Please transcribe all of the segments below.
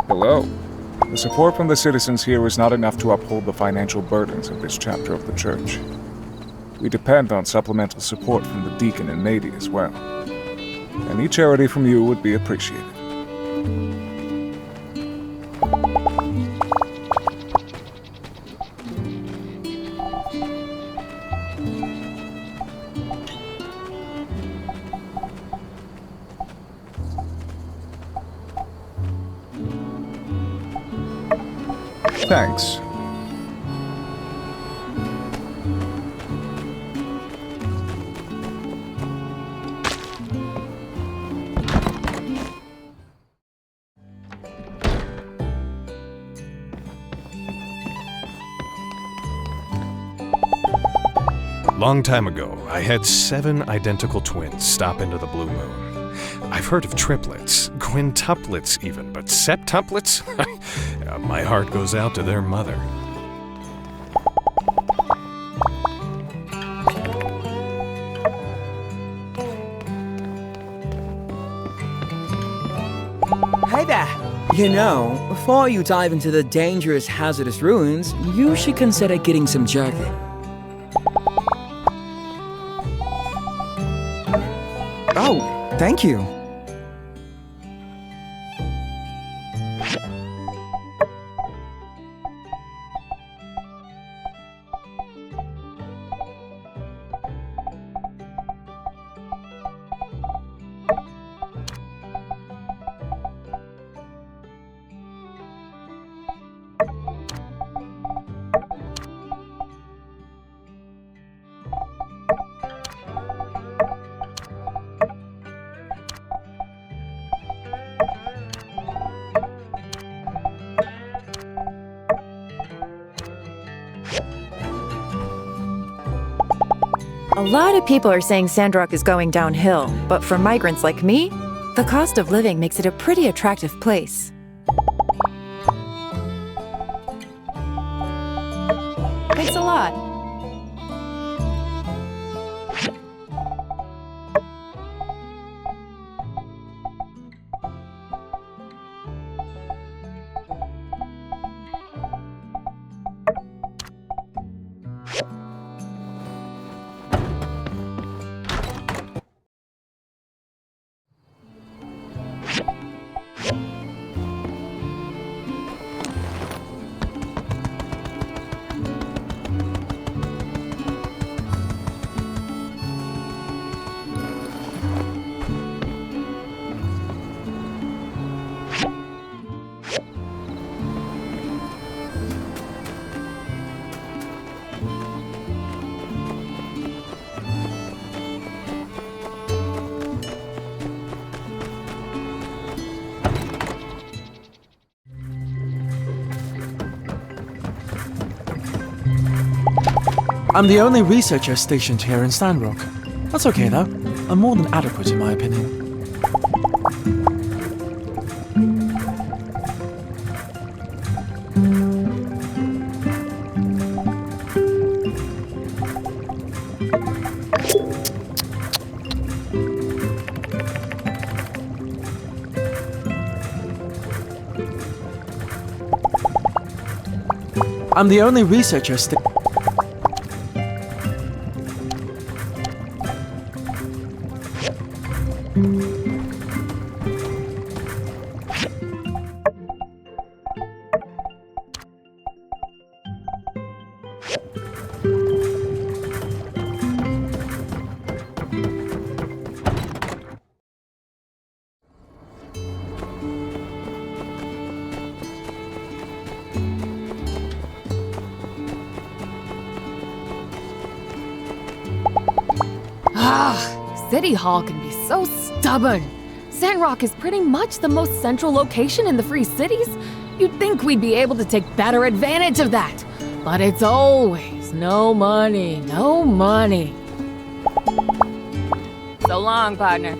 Hello. The support from the citizens here is not enough to uphold the financial burdens of this chapter of the church. We depend on supplemental support from the deacon and Mady as well. Any charity from you would be appreciated. Thanks. Long time ago, I had 7 identical twins stop into the Blue Moon. I've heard of triplets, quintuplets even, but septuplets? My heart goes out to their mother. Hey there! You know, before you dive into the dangerous, hazardous ruins, you should consider getting some jerky. Oh, thank you. A lot of people are saying Sandrock is going downhill, but for migrants like me, the cost of living makes it a pretty attractive place. Thanks a lot. I'm the only researcher stationed here in Sandrock. That's okay though. I'm more than adequate in my opinion. I'm the only researcher City Hall can be so stubborn. Sandrock is pretty much the most central location in the Free Cities. You'd think we'd be able to take better advantage of that. But it's always no money, no money. So long, partner.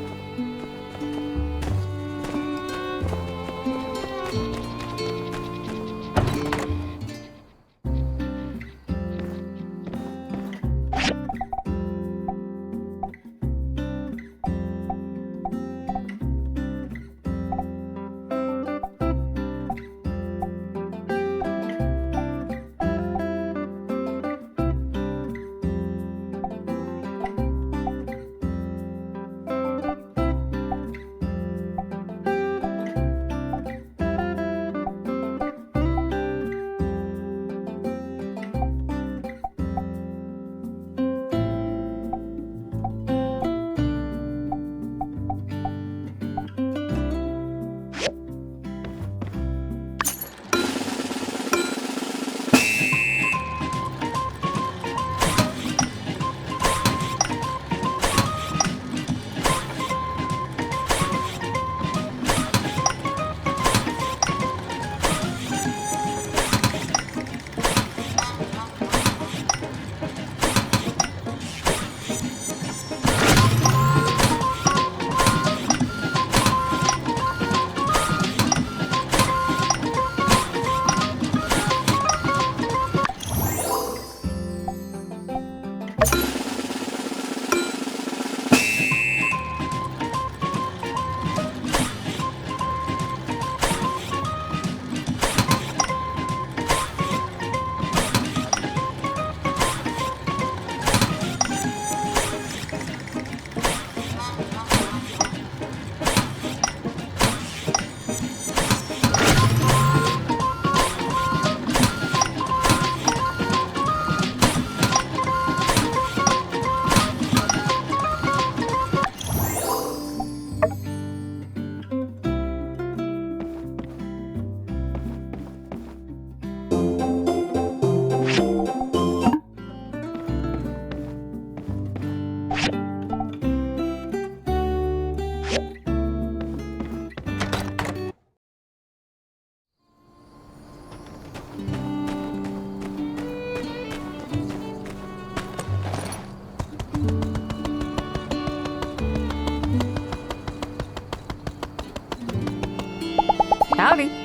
Howdy.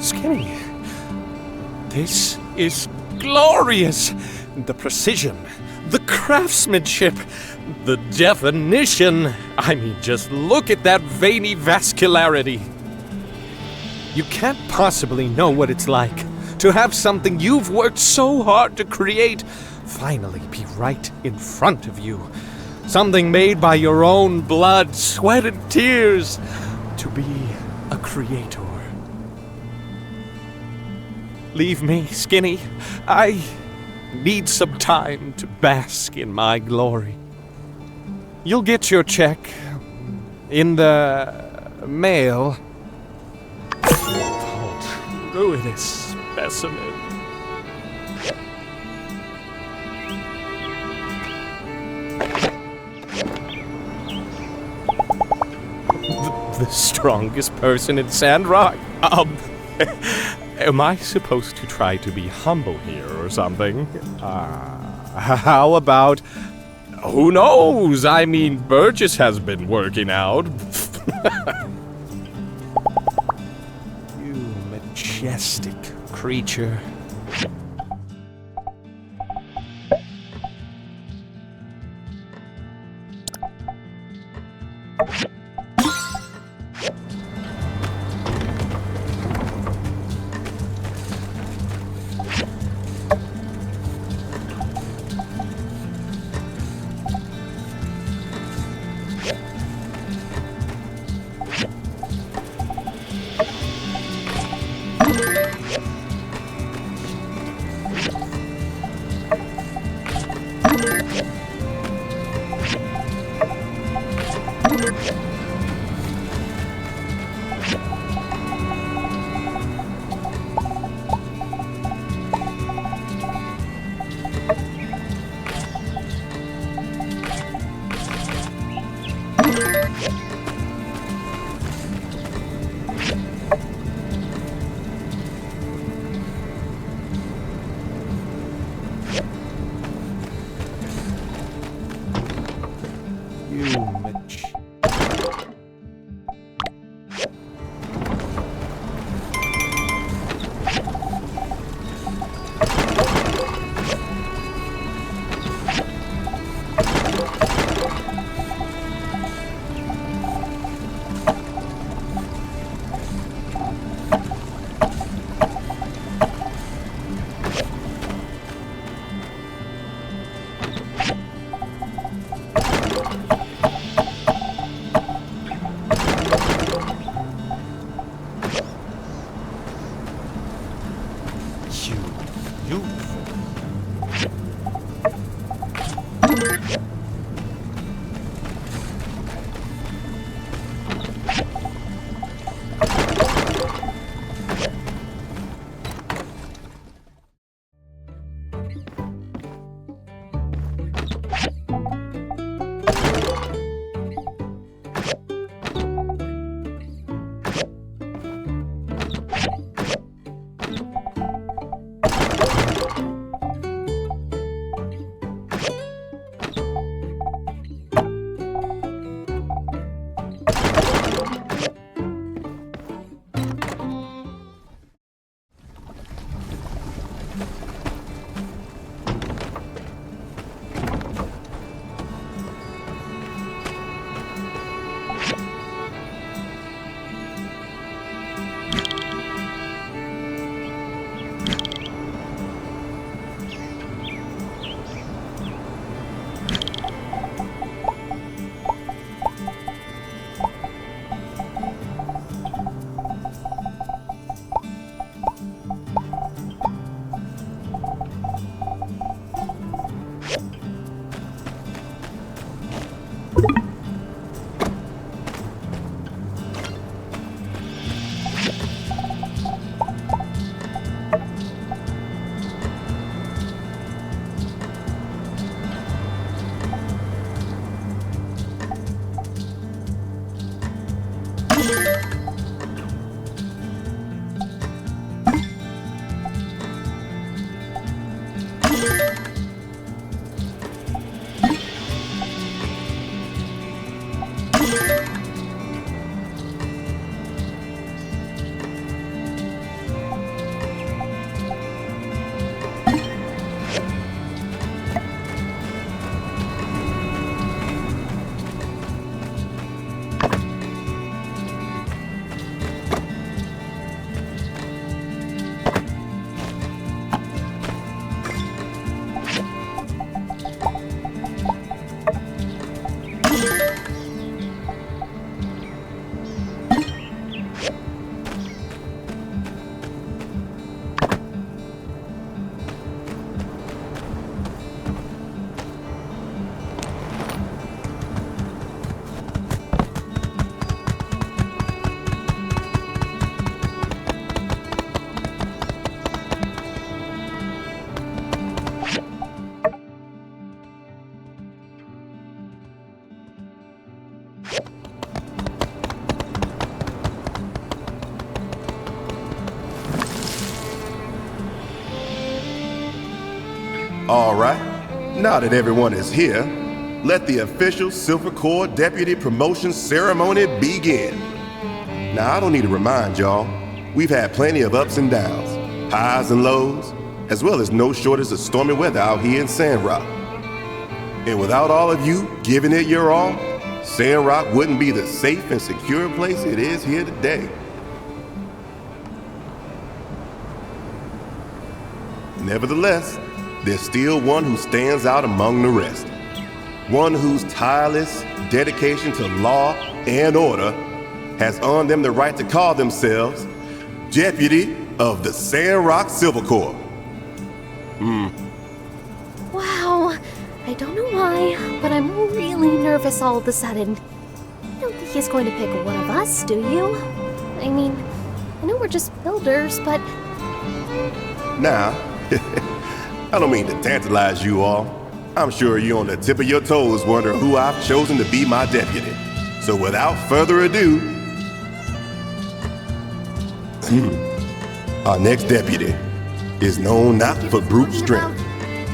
Skinny, this is glorious. The precision, the craftsmanship, the definition. I mean, just look at that veiny vascularity. You can't possibly know what it's like to have something you've worked so hard to create finally be right in front of you. Something made by your own blood, sweat, and tears to be a creator. Leave me, Skinny. I need some time to bask in my glory. You'll get your check in the mail. Old, ruinous specimen. The strongest person in Sandrock. Am I supposed to try to be humble here or something? How about... Who knows? I mean, Burgess has been working out. You majestic creature. All right, now that everyone is here, let the official Silver Corps Deputy Promotion Ceremony begin. Now, I don't need to remind y'all, we've had plenty of ups and downs, highs and lows, as well as no shortage of stormy weather out here in Sandrock. And without all of you giving it your all, Sandrock wouldn't be the safe and secure place it is here today. Nevertheless, there's still one who stands out among the rest. One whose tireless dedication to law and order has earned them the right to call themselves Deputy of the Sandrock Silver Corps. Wow, I don't know why, but I'm really nervous all of a sudden. I don't think he's going to pick one of us, do you? I mean, I know we're just builders, but... Now, I don't mean to tantalize you all. I'm sure you're on the tip of your toes wondering who I've chosen to be my deputy. So without further ado, our next deputy is known not for brute strength,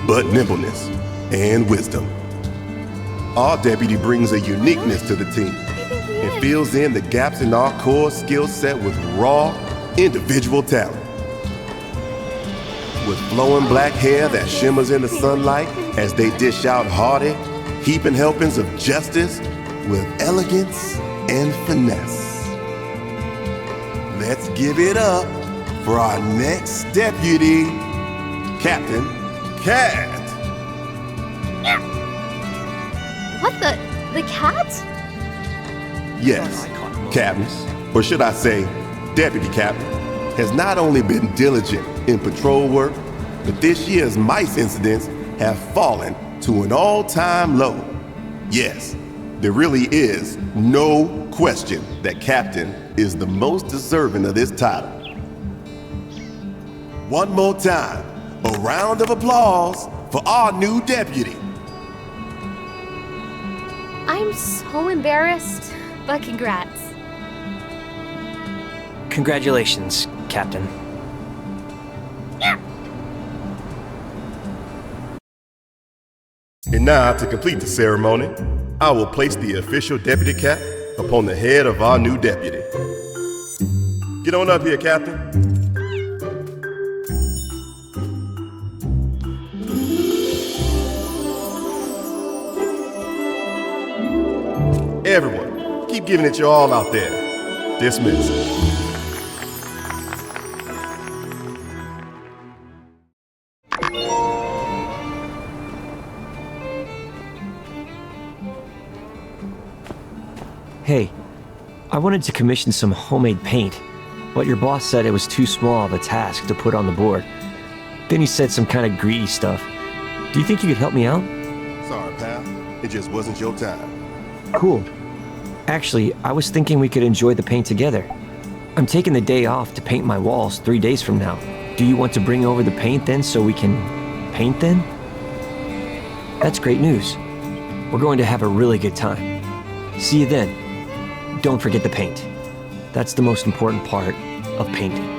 but nimbleness and wisdom. Our deputy brings a uniqueness to the team and fills in the gaps in our core skill set with raw, individual talent. With flowing black hair that shimmers in the sunlight as they dish out hearty, heaping helpings of justice with elegance and finesse. Let's give it up for our next deputy, Captain Cat. What the cat? Yes, Captain, or should I say, Deputy Captain, has not only been diligent in patrol work, but this year's mice incidents have fallen to an all-time low. Yes, there really is no question that Captain is the most deserving of this title. One more time, a round of applause for our new deputy. I'm so embarrassed, but congrats. Congratulations, Captain. And now, to complete the ceremony, I will place the official deputy cap upon the head of our new deputy. Get on up here, Captain. Everyone, keep giving it your all out there. Dismiss. Hey, I wanted to commission some homemade paint, but your boss said it was too small of a task to put on the board. Then he said some kind of greedy stuff. Do you think you could help me out? Sorry, pal. It just wasn't your time. Cool. Actually, I was thinking we could enjoy the paint together. I'm taking the day off to paint my walls 3 days from now. Do you want to bring over the paint then so we can paint then? That's great news. We're going to have a really good time. See you then. Don't forget the paint. That's the most important part of painting.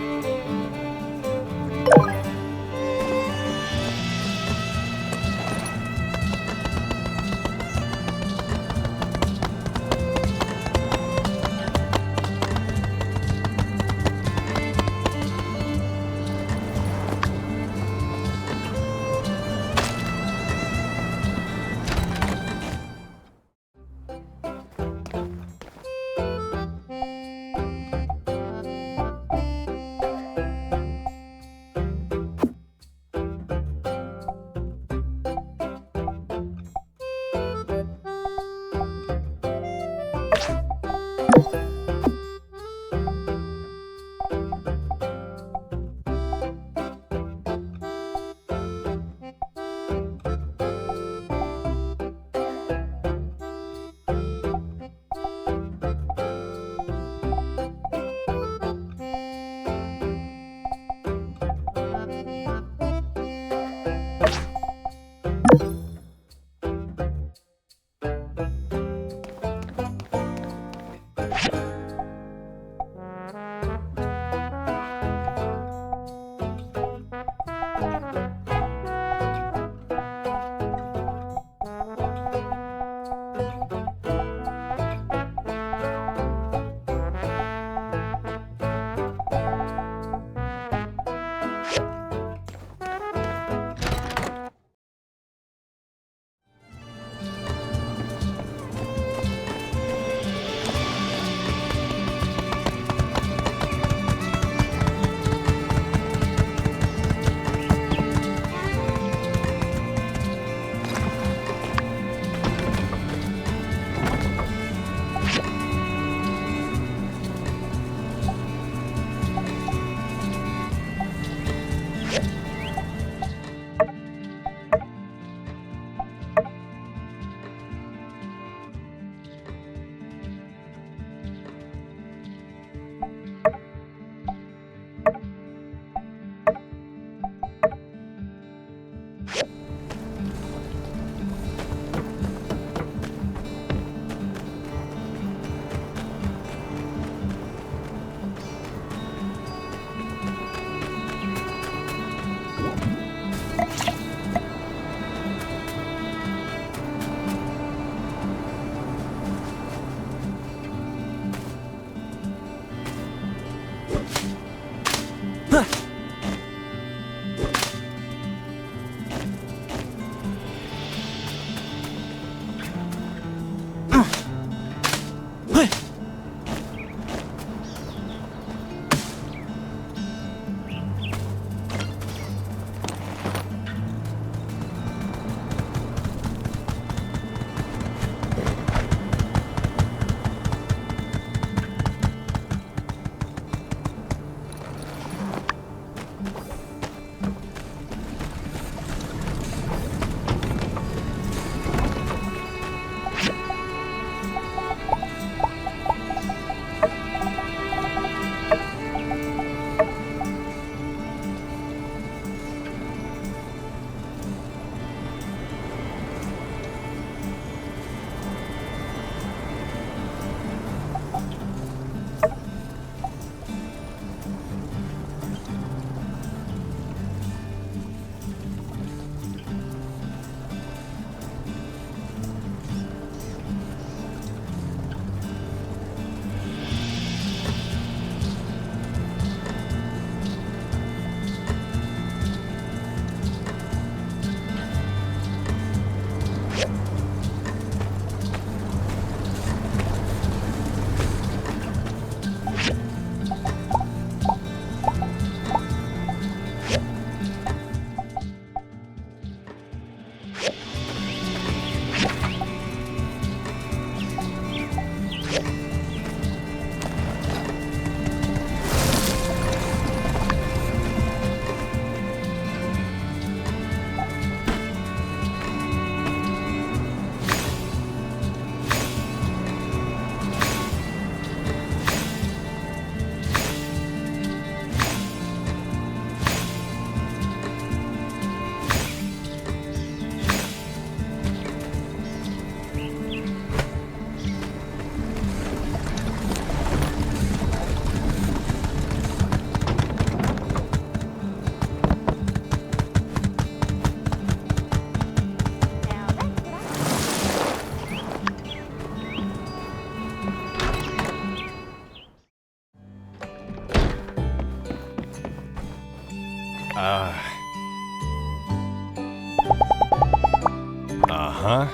huh?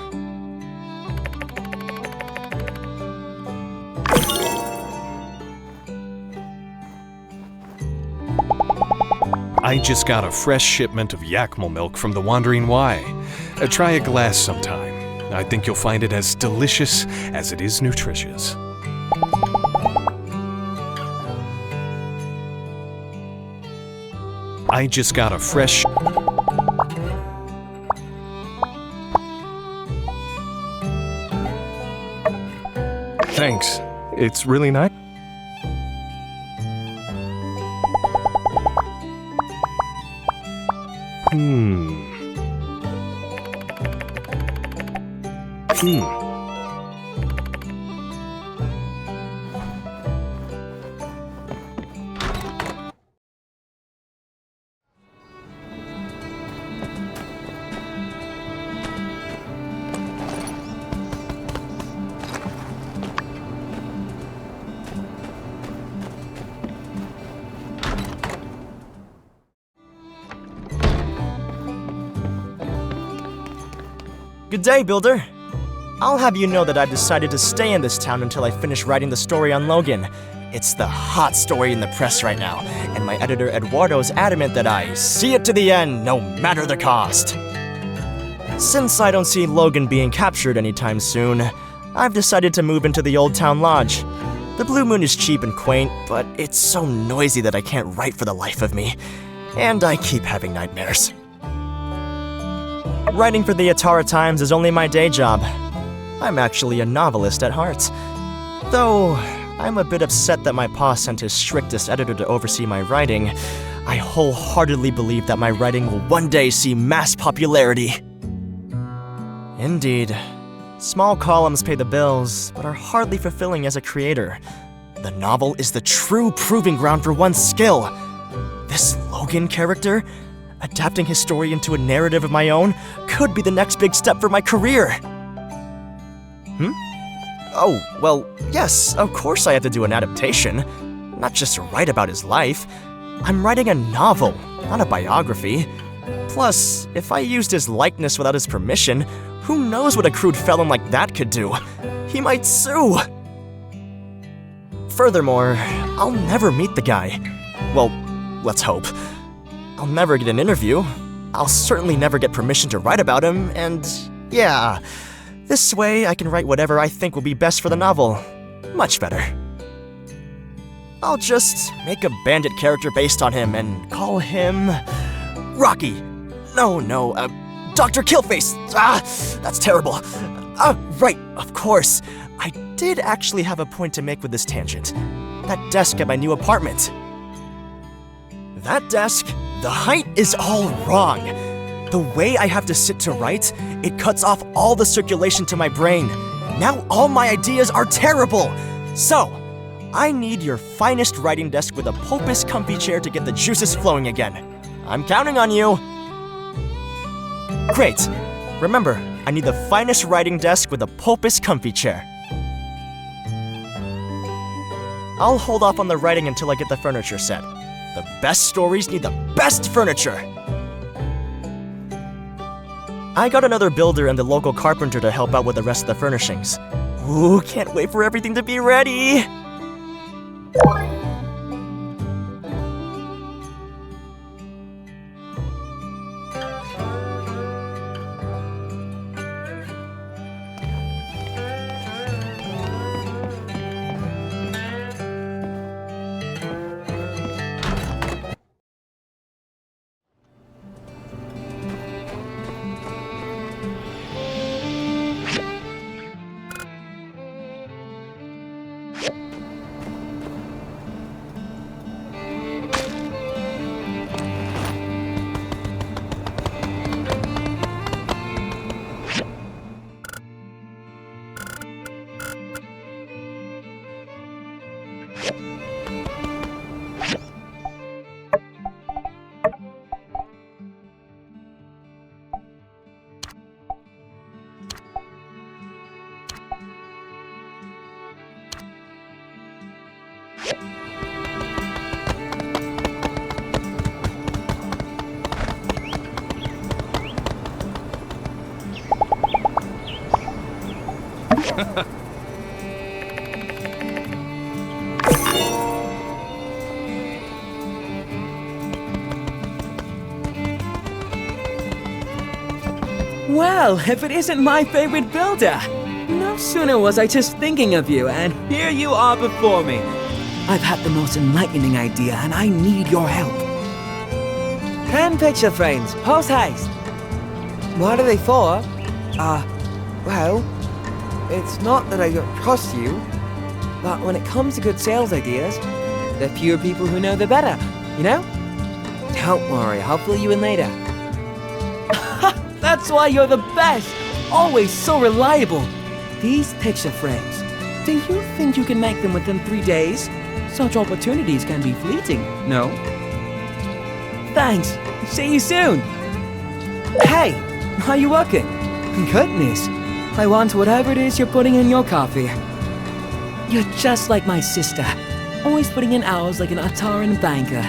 I just got a fresh shipment of Yakmal milk from the Wandering Y. Try a glass sometime. I think you'll find it as delicious as it is nutritious. I just got a fresh... Thanks. It's really nice. Good day, Builder. I'll have you know that I've decided to stay in this town until I finish writing the story on Logan. It's the hot story in the press right now, and my editor Eduardo's adamant that I see it to the end, no matter the cost. Since I don't see Logan being captured anytime soon, I've decided to move into the Old Town Lodge. The Blue Moon is cheap and quaint, but it's so noisy that I can't write for the life of me, and I keep having nightmares. Writing for the Atara Times is only my day job. I'm actually a novelist at heart. Though I'm a bit upset that my pa sent his strictest editor to oversee my writing, I wholeheartedly believe that my writing will one day see mass popularity. Indeed. Small columns pay the bills, but are hardly fulfilling as a creator. The novel is the true proving ground for one's skill. This Logan character, adapting his story into a narrative of my own, could be the next big step for my career. Oh, well, yes, of course I have to do an adaptation. Not just write about his life. I'm writing a novel, not a biography. Plus, if I used his likeness without his permission, who knows what a crude felon like that could do? He might sue! Furthermore, I'll never meet the guy. Well, let's hope. I'll never get an interview. I'll certainly never get permission to write about him, and yeah, this way I can write whatever I think will be best for the novel. Much better. I'll just make a bandit character based on him and call him Rocky. No, Dr. Killface. That's terrible. Right, of course. I did actually have a point to make with this tangent. That desk at my new apartment. That desk, the height is all wrong. The way I have to sit to write, it cuts off all the circulation to my brain. Now all my ideas are terrible. So, I need your finest writing desk with a pulpous comfy chair to get the juices flowing again. I'm counting on you. Great. Remember, I need the finest writing desk with a pulpous comfy chair. I'll hold off on the writing until I get the furniture set. The best stories need the best furniture. I got another builder and the local carpenter to help out with the rest of the furnishings. Ooh, can't wait for everything to be ready! Well, if it isn't my favorite builder! No sooner was I just thinking of you, and here you are before me. I've had the most enlightening idea, and I need your help. 10 picture frames, post haste. What are they for? Well, it's not that I don't trust you, but when it comes to good sales ideas, the fewer people who know, the better, you know? Don't worry, I'll fill you in later. That's why you're the best! Always so reliable! These picture frames, do you think you can make them within 3 days? Such opportunities can be fleeting, no? Thanks! See you soon! Hey! Are you working? Goodness! I want whatever it is you're putting in your coffee. You're just like my sister, always putting in hours like an Ataran banker.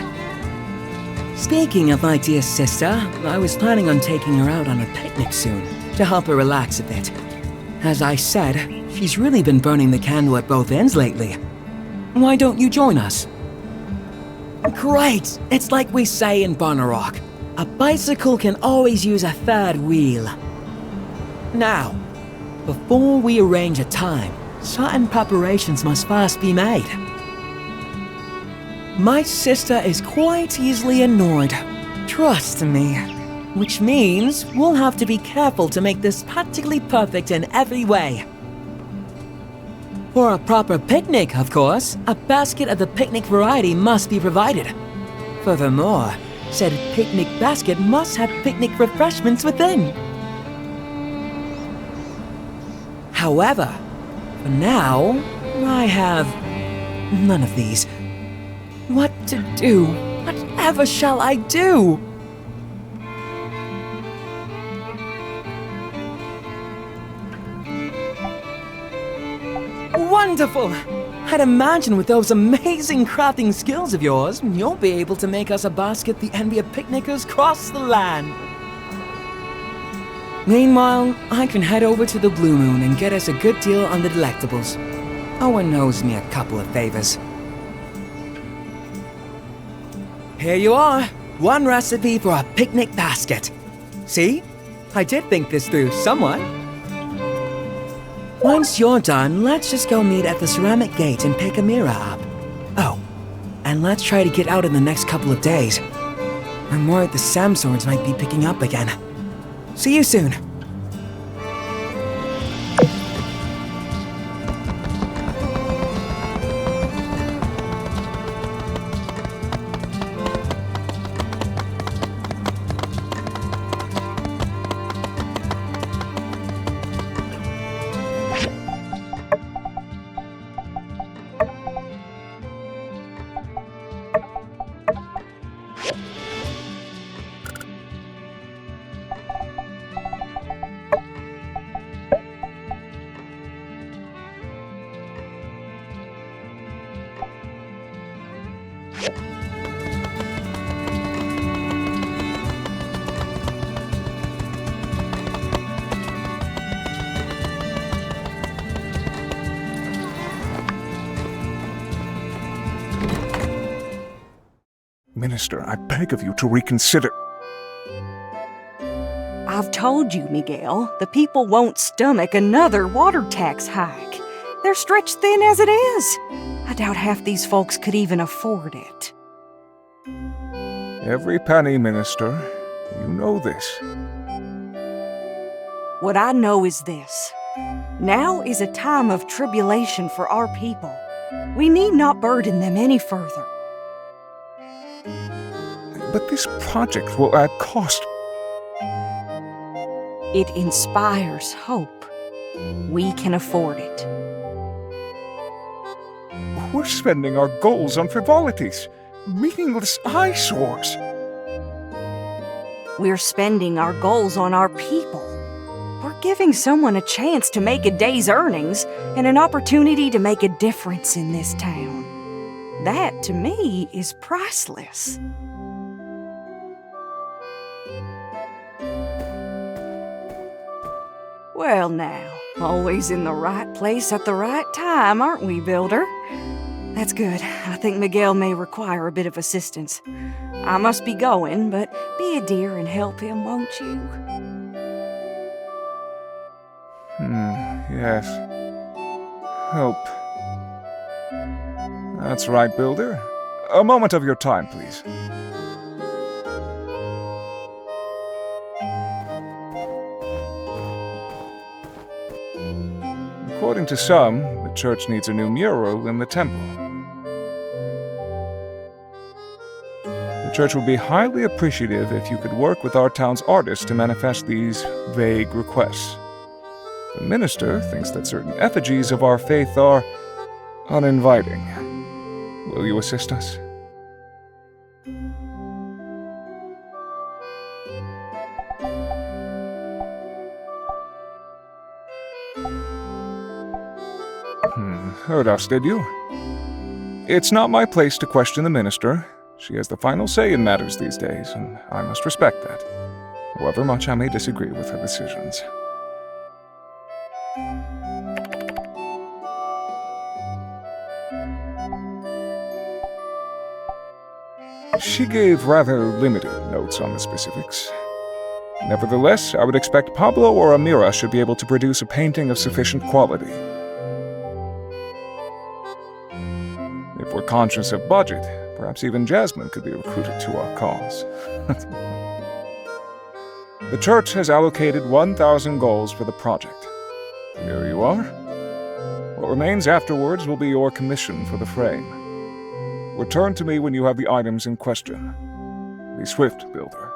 Speaking of my dear sister, I was planning on taking her out on a picnic soon, to help her relax a bit. As I said, she's really been burning the candle at both ends lately. Why don't you join us? Great! It's like we say in Sandrock, a bicycle can always use a third wheel. Now, before we arrange a time, certain preparations must first be made. My sister is quite easily annoyed, trust me. Which means we'll have to be careful to make this practically perfect in every way. For a proper picnic, of course, a basket of the picnic variety must be provided. Furthermore, said picnic basket must have picnic refreshments within. However, for now, I have none of these. What to do? Whatever shall I do? Wonderful! I'd imagine with those amazing crafting skills of yours, you'll be able to make us a basket the envy of picnickers across the land. Meanwhile, I can head over to the Blue Moon and get us a good deal on the delectables. Owen owes me a couple of favors. Here you are, one recipe for a picnic basket. See? I did think this through somewhat. Once you're done, let's just go meet at the ceramic gate and pick Amira up. Oh, and let's try to get out in the next couple of days. I'm worried the Samswords might be picking up again. See you soon. Minister, I beg of you to reconsider. I've told you, Miguel, the people won't stomach another water tax hike. They're stretched thin as it is. I doubt half these folks could even afford it. Every penny, Minister. You know this. What I know is this. Now is a time of tribulation for our people. We need not burden them any further. But this project will add cost. It inspires hope. We can afford it. We're spending our goals on frivolities, meaningless eyesores. We're spending our goals on our people. We're giving someone a chance to make a day's earnings and an opportunity to make a difference in this town. That, to me, is priceless. Well now, Always in the right place at the right time, aren't we, Builder? That's good. I think Miguel may require a bit of assistance. I must be going, but be a dear and help him, won't you? Yes. Help. That's right, Builder. A moment of your time, please. According to some, the church needs a new mural in the temple. The church would be highly appreciative if you could work with our town's artists to manifest these vague requests. The minister thinks that certain effigies of our faith are uninviting. Will you assist us? Heard us, did you? It's not my place to question the minister. She has the final say in matters these days, and I must respect that, however much I may disagree with her decisions. She gave rather limited notes on the specifics. Nevertheless, I would expect Pablo or Amira should be able to produce a painting of sufficient quality. If we're conscious of budget, perhaps even Jasmine could be recruited to our cause. The church has allocated 1,000 goals for the project. Here you are. What remains afterwards will be your commission for the frame. Return to me when you have the items in question. Be swift, Builder.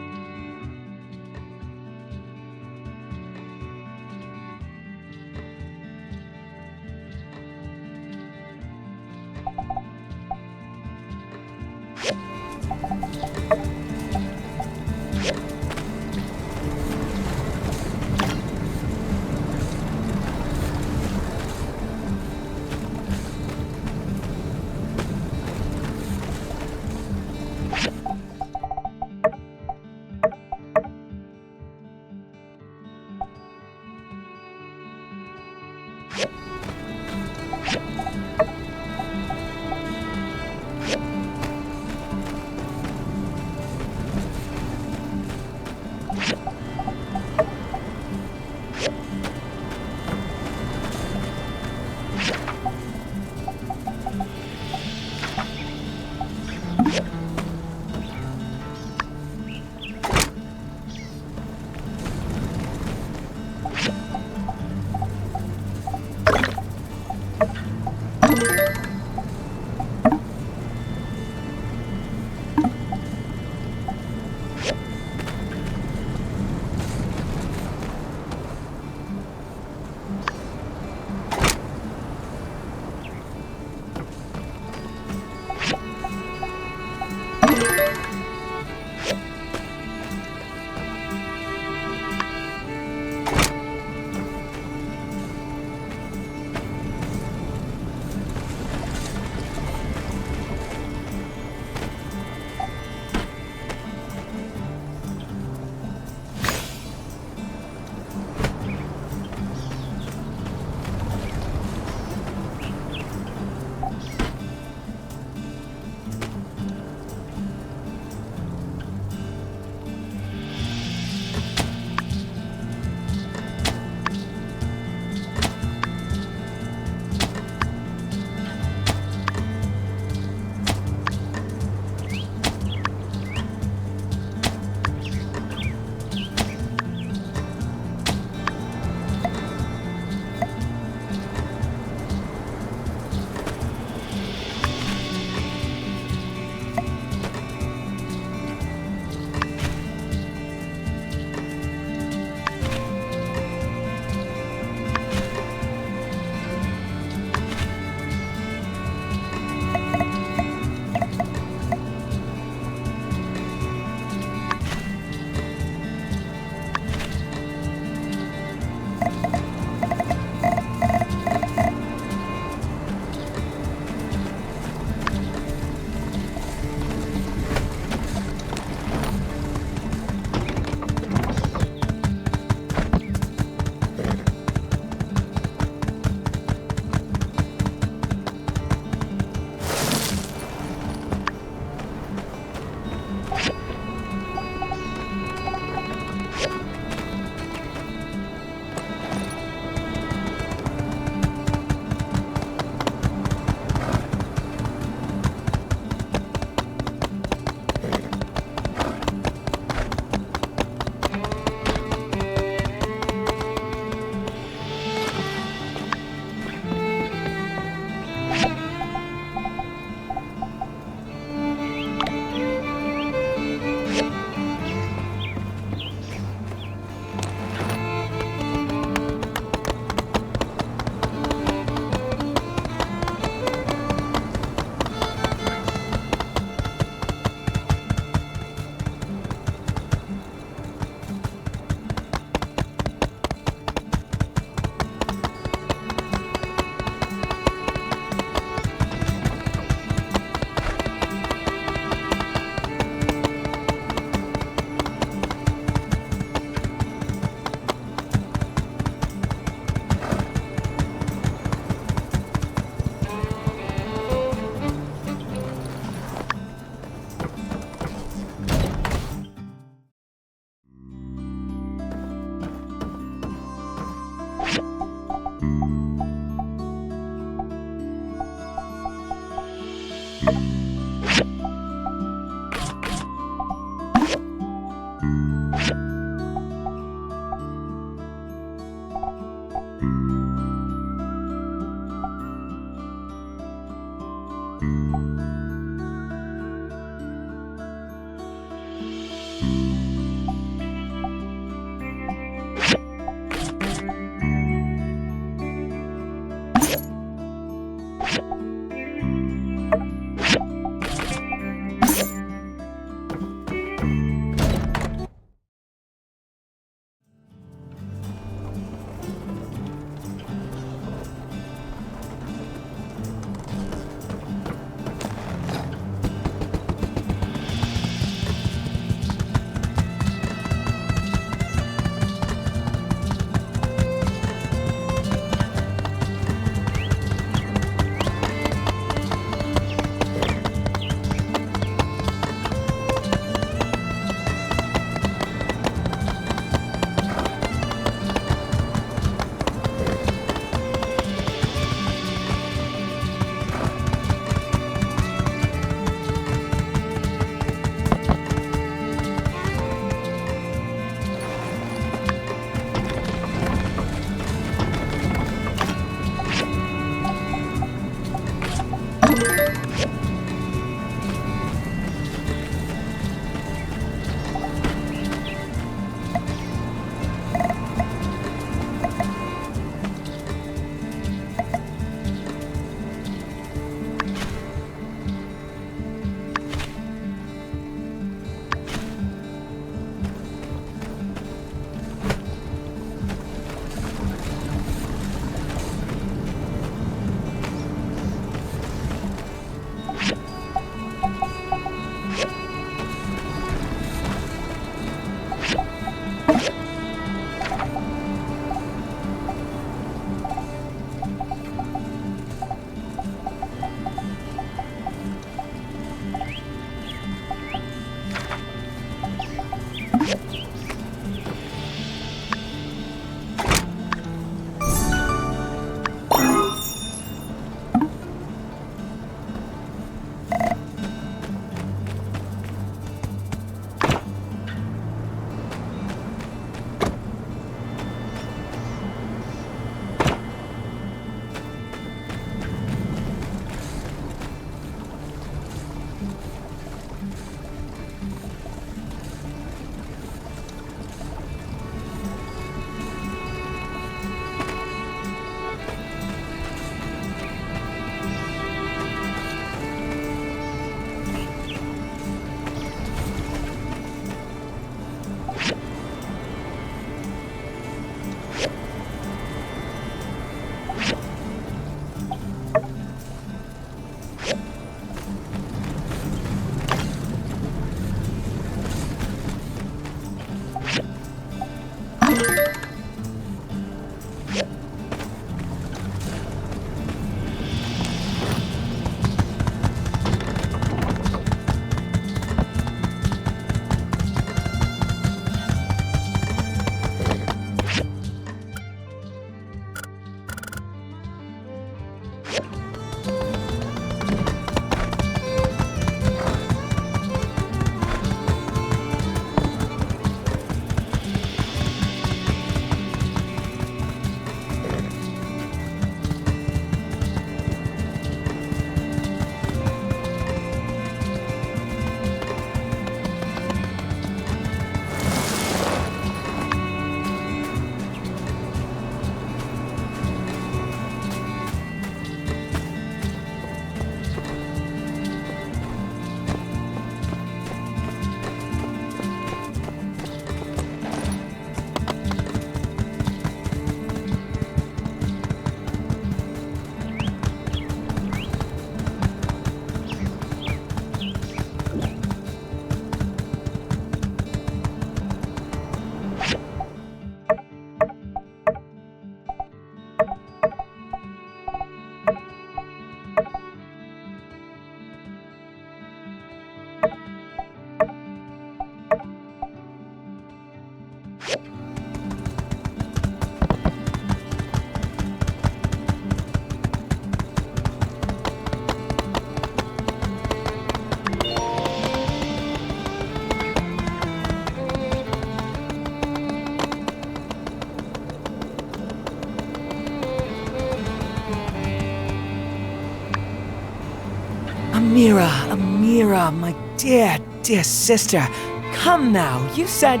Amira, my dear, dear sister. Come now, you said...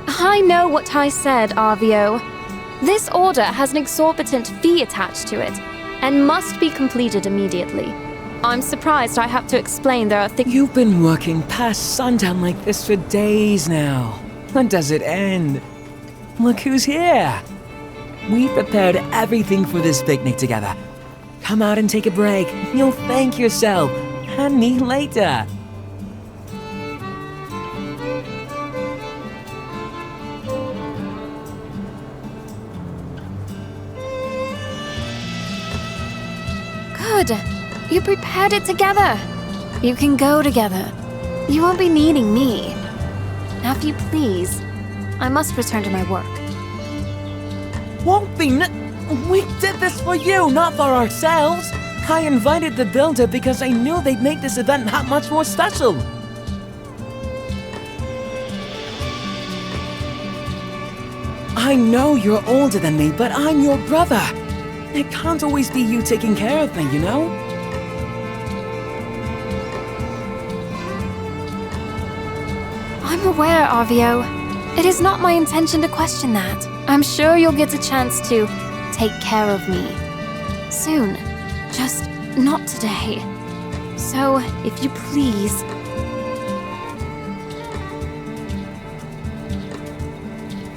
I know what I said, Arvio. This order has an exorbitant fee attached to it, and must be completed immediately. I'm surprised I have to explain there are things— You've been working past sundown like this for days now. When does it end? Look who's here. We prepared everything for this picnic together. Come out and take a break. You'll thank yourself and me later. Good. You prepared it together. You can go together. You won't be needing me. Now, if you please, I must return to my work. Won't be We did this for you, not for ourselves. I invited the builder because I knew they'd make this event that much more special. I know you're older than me, but I'm your brother. It can't always be you taking care of me, you know? I'm aware, Arvio. It is not my intention to question that. I'm sure you'll get a chance to take care of me. Soon. Just not today. So, if you please...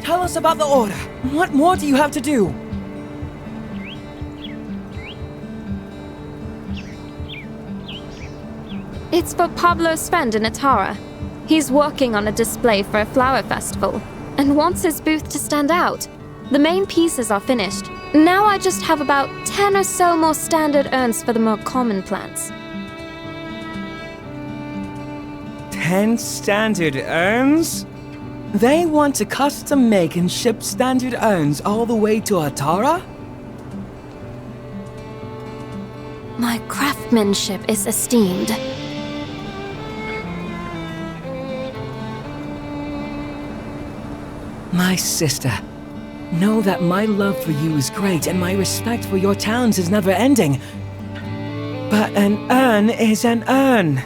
Tell us about the order. What more do you have to do? It's for Pablo's friend in Atara. He's working on a display for a flower festival, and wants his booth to stand out. The main pieces are finished. Now I just have about 10 or so more standard urns for the more common plants. 10 standard urns? They want to custom make and ship standard urns all the way to Atara? My craftsmanship is esteemed. My sister, know that my love for you is great and my respect for your talents is never ending. But an urn is an urn.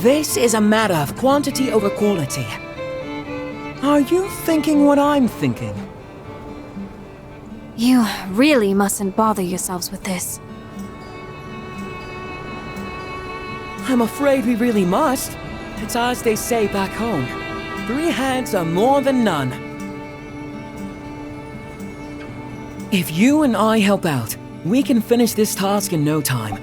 This is a matter of quantity over quality. Are you thinking what I'm thinking? You really mustn't bother yourselves with this. I'm afraid we really must. It's as they say back home. 3 heads are more than none. If you and I help out, we can finish this task in no time.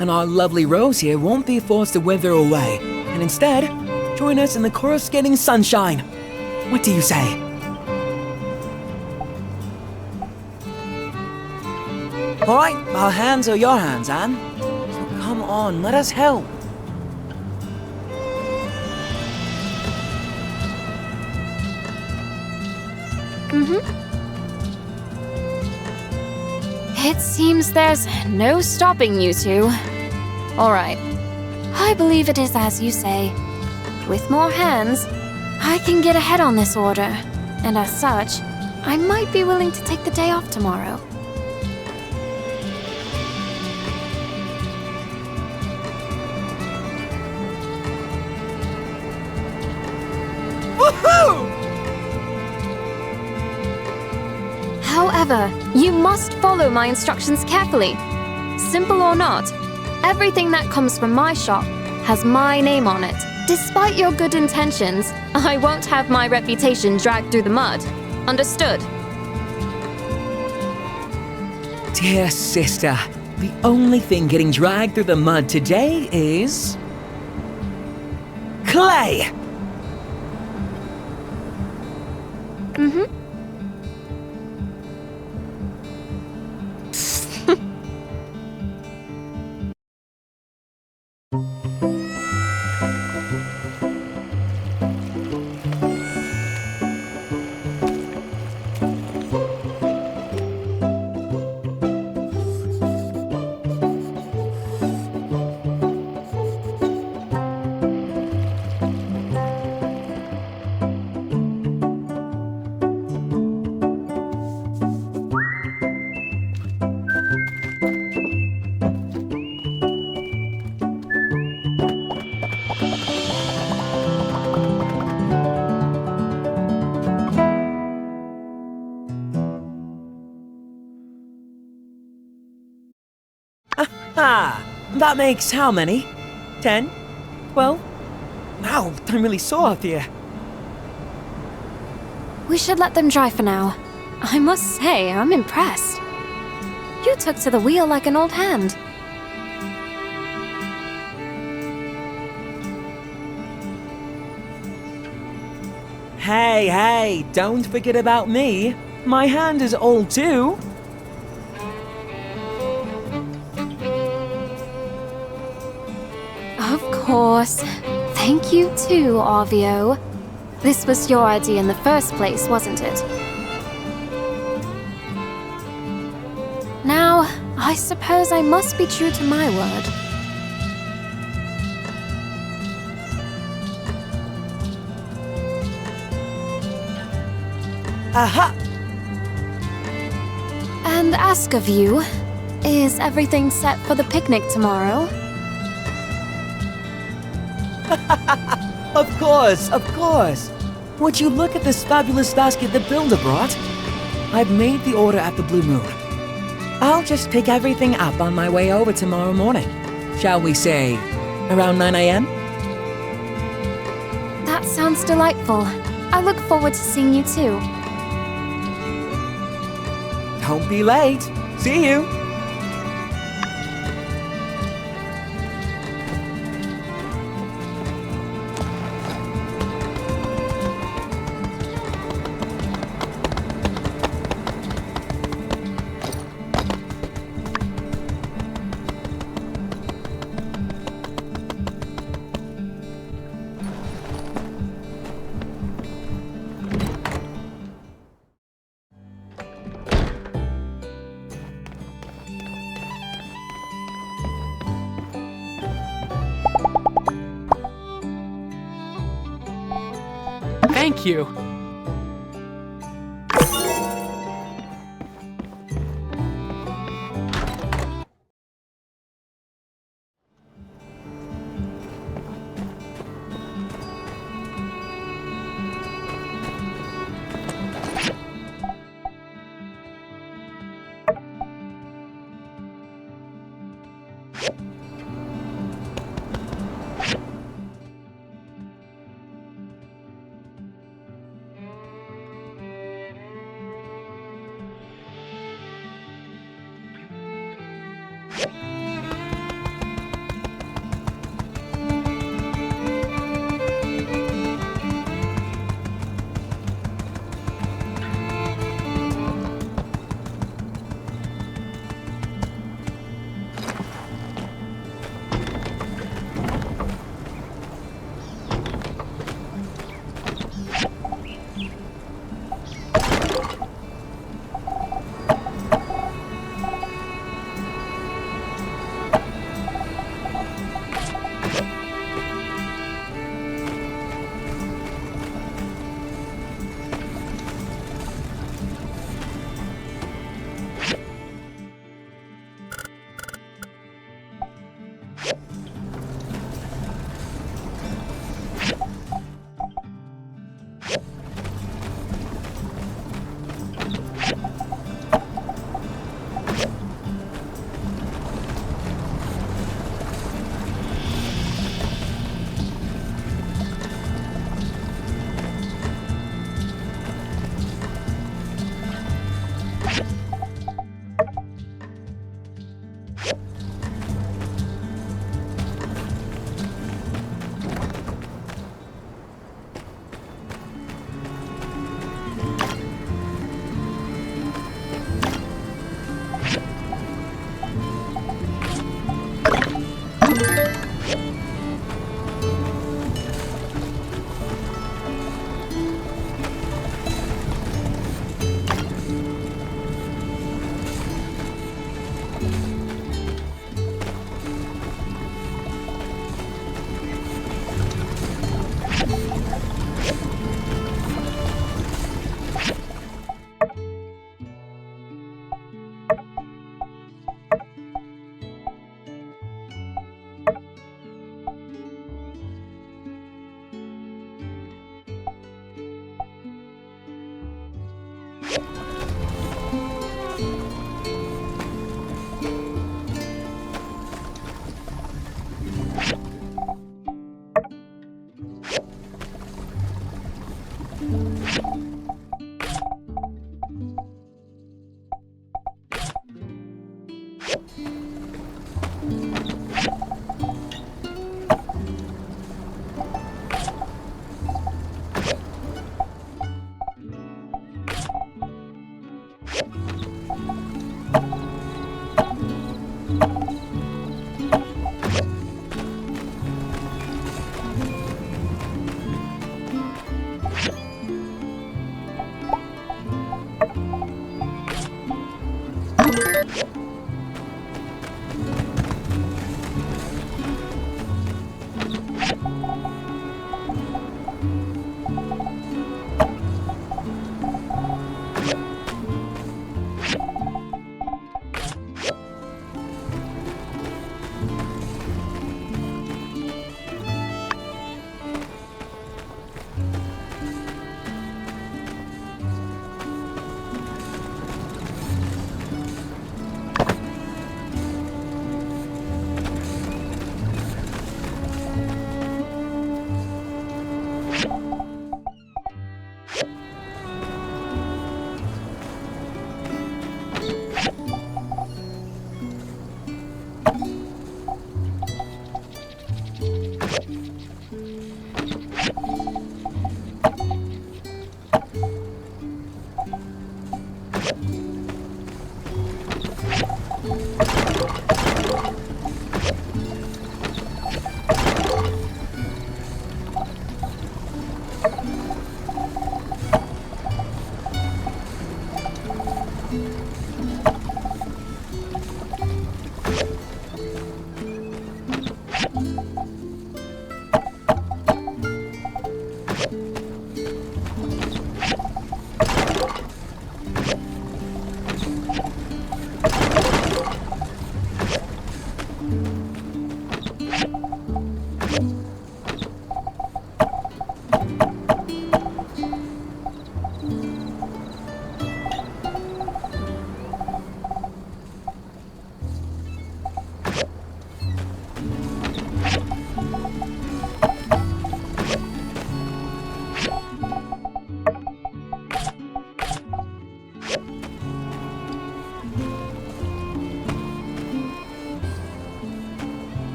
And our lovely Rose here won't be forced to wither away, and instead, join us in the coruscating sunshine. What do you say? Alright, our hands are your hands, Anne. So come on, let us help. It seems there's no stopping you two. Alright. I believe it is as you say. With more hands, I can get ahead on this order. And as such, I might be willing to take the day off tomorrow. Woohoo! However, you must follow my instructions carefully. Simple or not, everything that comes from my shop has my name on it. Despite your good intentions, I won't have my reputation dragged through the mud. Understood? Dear sister, the only thing getting dragged through the mud today is... clay! Ah, that makes how many? 10? 12? Wow, I'm really sore up here. We should let them dry for now. I must say, I'm impressed. You took to the wheel like an old hand. Hey, don't forget about me. My hand is old too. Of course. Thank you too, Arvio. This was your idea in the first place, wasn't it? Now, I suppose I must be true to my word. Aha! And ask of you, is everything set for the picnic tomorrow? Of course. Would you look at this fabulous basket the builder brought? I've made the order at the Blue Moon. I'll just pick everything up on my way over tomorrow morning. Shall we say, around 9 a.m.? That sounds delightful. I look forward to seeing you too. Don't be late. See you. Thank you.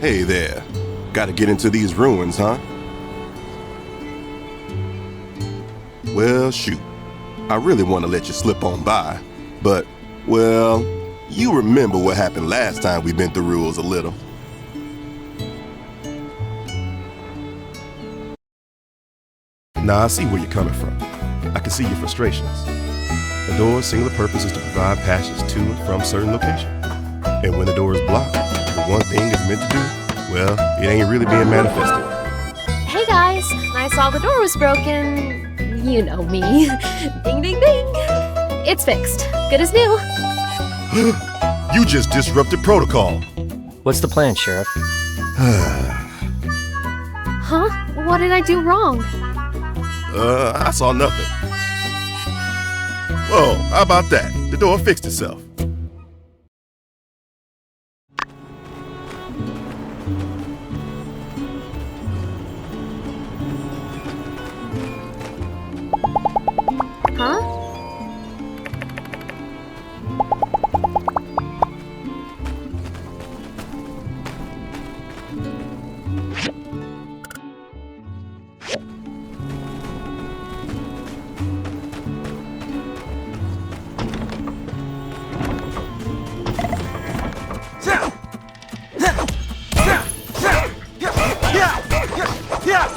Hey there. Gotta get into these ruins, huh? Well, shoot. I really want to let you slip on by, but, well, you remember what happened last time we bent the rules a little. Now, I see where you're coming from. I can see your frustrations. The door's singular purpose is to provide passage to and from certain locations. And when the door is blocked, the one thing it's meant to do, well, it ain't really being manifested. Hey guys, I saw the door was broken. You know me. Ding ding ding. It's fixed. Good as new. You just disrupted protocol. What's the plan, Sheriff? Huh? What did I do wrong? I saw nothing. Whoa, how about that? The door fixed itself. Huh? Yeah!